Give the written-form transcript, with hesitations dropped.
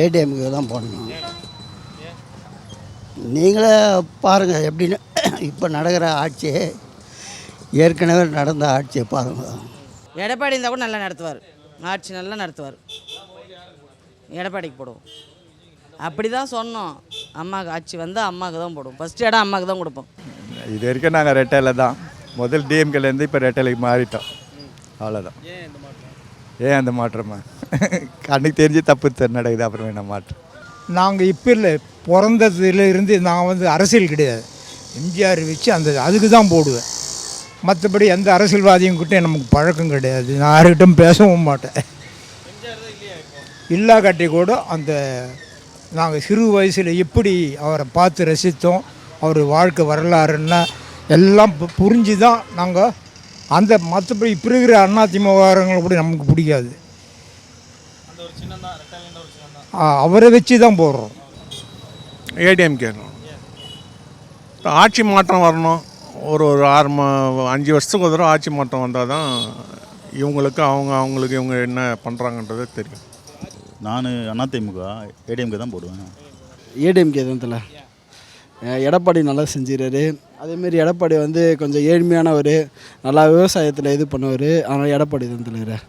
ஏடிஎம்கே தான் போடணும். நீங்களே பாருங்கள் எப்படின்னு. இப்போ நடக்கிற ஆட்சி ஏற்கனவே நடந்த ஆட்சியை பாருங்கள். எடப்பாடி இருந்தால் கூட நல்லா நடத்துவார், ஆட்சி நல்லா நடத்துவார். எடப்பாடிக்கு போடுவோம். அப்படி தான் சொன்னோம். அம்மாவுக்கு ஆட்சி வந்தால் அம்மாவுக்கு தான் போடுவோம். ஃபஸ்ட்டு இடம் அம்மாவுக்கு தான் கொடுப்போம். இது வரைக்கும் நாங்கள் ரெட்டையில் தான், முதல் டிஎம்கேலேருந்து இப்போ ரெட்டையிலைக்கு மாறிட்டோம், அவ்வளோதான். ஏன் அந்த மாற்றமா? கண்ணுக்கு தெரிஞ்சு தப்பு நடக்குது, அப்புறம் என்ன மாற்றம்? நாங்கள் இப்போ இல்லை, பிறந்ததுலேருந்து நான் வந்து அரசியல் கிடையாது. எம்ஜிஆர் வச்சு அதுக்கு தான் போடுவேன். மற்றபடி எந்த அரசியல்வாதியும் கிட்டே நமக்கு பழக்கம் கிடையாது. நான் யார்கிட்டும் பேசவும் மாட்டேன். இல்லா கட்டி கூட நாங்கள் சிறு வயசில் எப்படி அவரை பார்த்து ரசித்தோம், அவர் வாழ்க்கை வரலாறுன்னா எல்லாம் புரிஞ்சு தான் நாங்கள் மற்றபடி இப்போ இருக்கிற அதிமுகங்களை கூட நமக்கு பிடிக்காது. அவரை வச்சு தான் போடுறோம். ஏடிஎம்கே ஆட்சி மாற்றம் வரணும். ஒரு 5 வருஷத்துக்கு ஒரு தடவை ஆட்சி மாற்றம் வந்தால் தான் இவங்களுக்கு அவங்களுக்கு இவங்க என்ன பண்ணுறாங்கன்றதே தெரியும். நான் அதிமுக ஏடிஎம்கே தான் போடுவேன். ஏடிஎம்கே தான் தல. எடப்பாடி நல்லா செஞ்சுறாரு. அதேமாரி எடப்பாடி வந்து கொஞ்சம் ஏழ்மையானவர், நல்லா விவசாயத்தில் இது பண்ணுவார். அதனால் எடப்பாடி தான் தலைவர்.